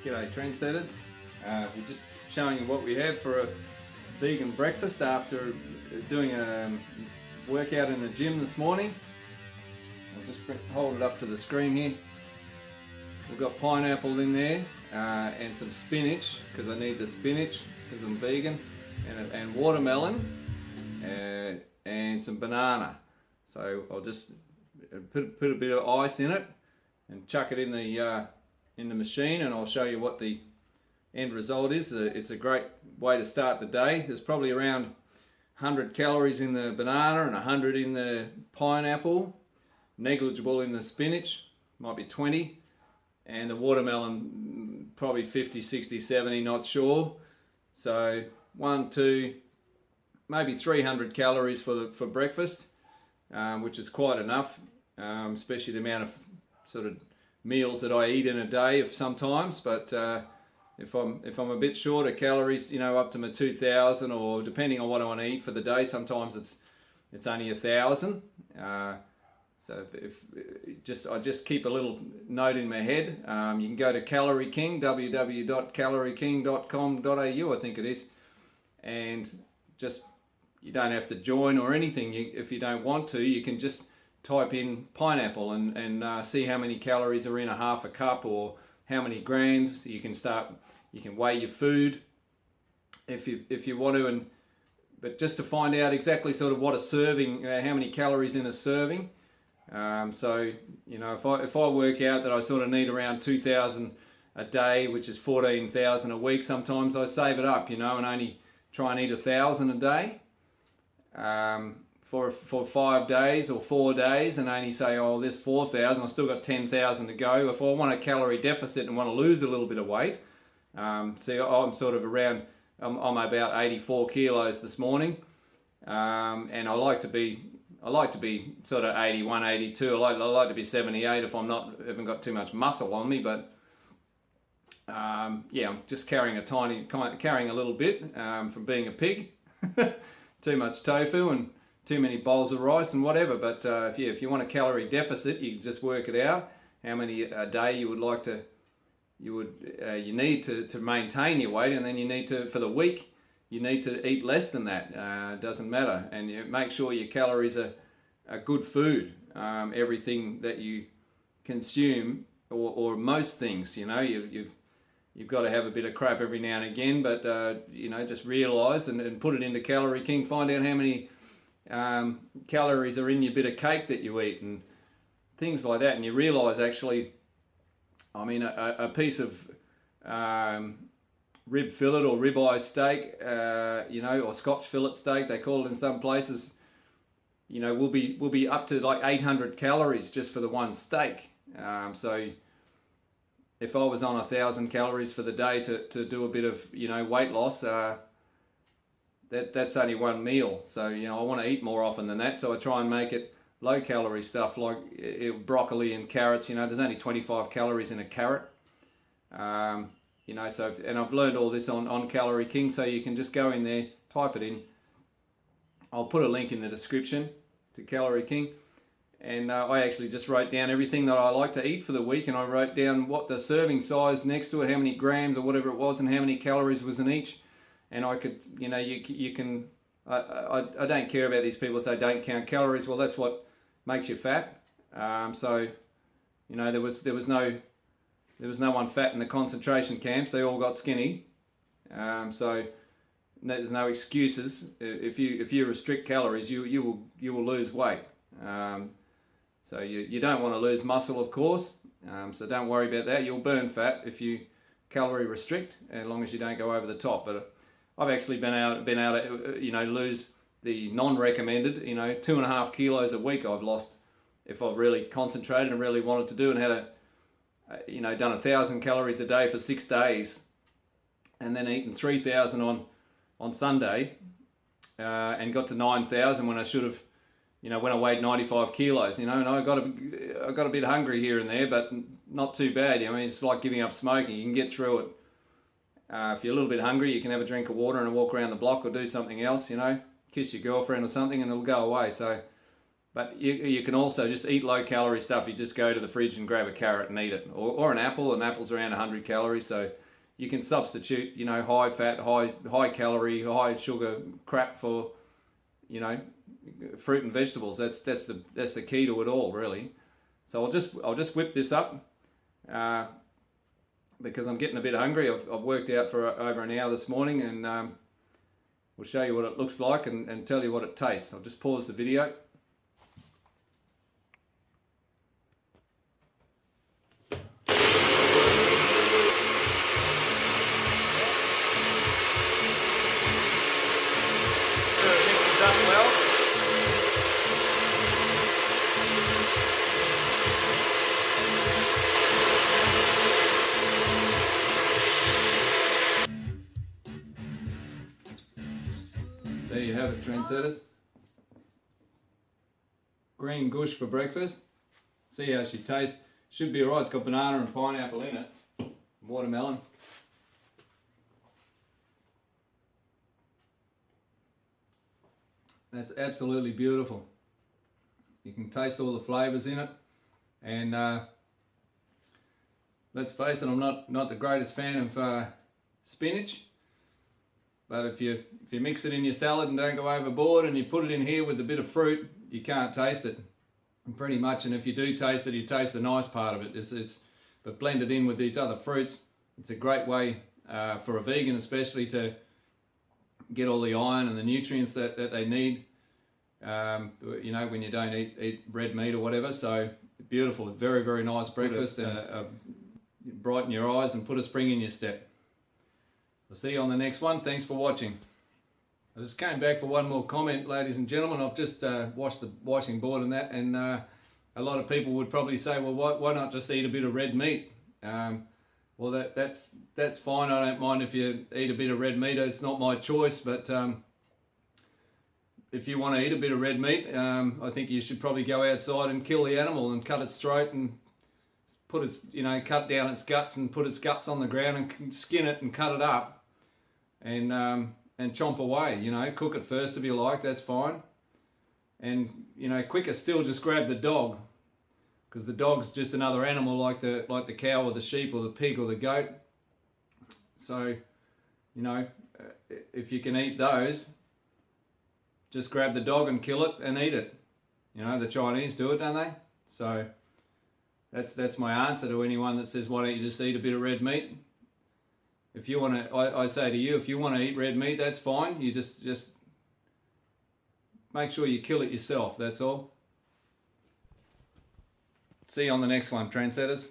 G'day trendsetters. We're just showing you what we have for a vegan breakfast after doing a workout in the gym this morning. I'll just hold it up to the screen here. We've got pineapple in there and some spinach, because I need the spinach because I'm vegan, and watermelon and some banana. So I'll just put a bit of ice in it and chuck it in the machine, and I'll show you what the end result is. It's a great way to start the day. There's probably around 100 calories in the banana and 100 in the pineapple, negligible in the spinach, might be 20, and the watermelon probably 50, 60, 70, not sure. So 1, 2, maybe 300 calories for breakfast, which is quite enough, especially the amount of sort of meals that I eat in a day sometimes. But if I'm a bit short of calories, you know, up to my 2,000, or depending on what I want to eat for the day, sometimes it's only 1,000. So I just keep a little note in my head. You can go to Calorie King, www.calorieking.com.au, I think it is, and just, you don't have to join or anything. If you don't want to, you can just type in pineapple and see how many calories are in a half a cup, or how many grams. You can weigh your food if you want to, but just to find out exactly sort of what a serving, how many calories in a serving. So you know, if I work out that I sort of need around 2,000 a day, which is 14,000 a week, sometimes I save it up, you know, and only try and eat 1,000 a day. For 5 days or 4 days, and only say, oh, this 4,000, I've still got 10,000 to go. If I want a calorie deficit and want to lose a little bit of weight, see, I'm sort of around, I'm about 84 kilos this morning, and I like to be sort of 81, 82. I like to be 78 if haven't got too much muscle on me. But yeah, I'm just carrying a little bit from being a pig. Too much tofu and too many bowls of rice and whatever. But if you want a calorie deficit, you can just work it out how many a day you need to maintain your weight, and then you need to, for the week, you need to eat less than that. It doesn't matter, and you make sure your calories are good food. Everything that you consume, or most things, you know, you've got to have a bit of crap every now and again, but you know, just realise and put it into Calorie King. Find out how many calories are in your bit of cake that you eat and things like that, and you realise, actually, I mean, a piece of rib fillet or ribeye steak, you know, or Scotch fillet steak, they call it in some places, you know, will be up to like 800 calories just for the one steak. So if I was on 1,000 calories for the day to do a bit of, you know, weight loss, that's only one meal. So, you know, I want to eat more often than that, so I try and make it low calorie stuff like broccoli and carrots. You know, there's only 25 calories in a carrot. You know, so, and I've learned all this on Calorie King, so you can just go in there, type it in. I'll put a link in the description to Calorie King, and I actually just wrote down everything that I like to eat for the week, and I wrote down what the serving size next to it, how many grams or whatever it was, and how many calories was in each. And I could, you know, you can, I don't care about these people who say don't count calories. Well, that's what makes you fat. So, you know, there was no one fat in the concentration camps. They all got skinny. So there's no excuses. If you restrict calories, you will lose weight. So you don't want to lose muscle, of course. So don't worry about that. You'll burn fat if you calorie restrict, as long as you don't go over the top. But I've actually been able to, you know, lose the non-recommended, you know, 2.5 kilos a week I've lost if I've really concentrated and really wanted to do, and had you know, done 1,000 calories a day for 6 days, and then eaten 3,000 on Sunday, and got to 9,000 when I should have, you know, when I weighed 95 kilos, you know, and I got a bit hungry here and there, but not too bad. I mean, it's like giving up smoking. You can get through it. If you're a little bit hungry, you can have a drink of water and a walk around the block, or do something else, you know, kiss your girlfriend or something, and it'll go away. So But you can also just eat low calorie stuff. You just go to the fridge and grab a carrot and eat it, or an apple. An apple's around 100 calories, so you can substitute, you know, high fat, high calorie, high sugar crap for, you know, fruit and vegetables. That's the key to it all, really. So I'll just whip this up because I'm getting a bit hungry. I've worked out for over an hour this morning, and we'll show you what it looks like and tell you what it tastes. I'll just pause the video. There you have it, trendsetters. Green gush for breakfast. See how she tastes. Should be alright. It's got banana and pineapple in it. Watermelon. That's absolutely beautiful. You can taste all the flavours in it. And let's face it, I'm not the greatest fan of spinach. But if you mix it in your salad and don't go overboard, and you put it in here with a bit of fruit, you can't taste it, and pretty much. And if you do taste it, you taste the nice part of it. But blended in with these other fruits, it's a great way for a vegan, especially, to get all the iron and the nutrients that they need. You know, when you don't eat red meat or whatever. So beautiful, very, very nice breakfast. Brighten your eyes and put a spring in your step. We'll see you on the next one. Thanks for watching. I just came back for one more comment, ladies and gentlemen. I've just washed the washing board and that, and a lot of people would probably say, well, why not just eat a bit of red meat? Well, that's fine. I don't mind if you eat a bit of red meat. It's not my choice, but if you want to eat a bit of red meat, I think you should probably go outside and kill the animal and cut its throat and put its, you know, cut down its guts and put its guts on the ground and skin it and cut it up and chomp away. You know, cook it first if you like, that's fine. And, you know, quicker still, just grab the dog, because the dog's just another animal like the cow or the sheep or the pig or the goat. So, you know, if you can eat those, just grab the dog and kill it and eat it. You know, the Chinese do it, don't they? So that's my answer to anyone that says, why don't you just eat a bit of red meat? If you want to, I say to you, if you want to eat red meat, that's fine. You just make sure you kill it yourself, that's all. See you on the next one, trendsetters.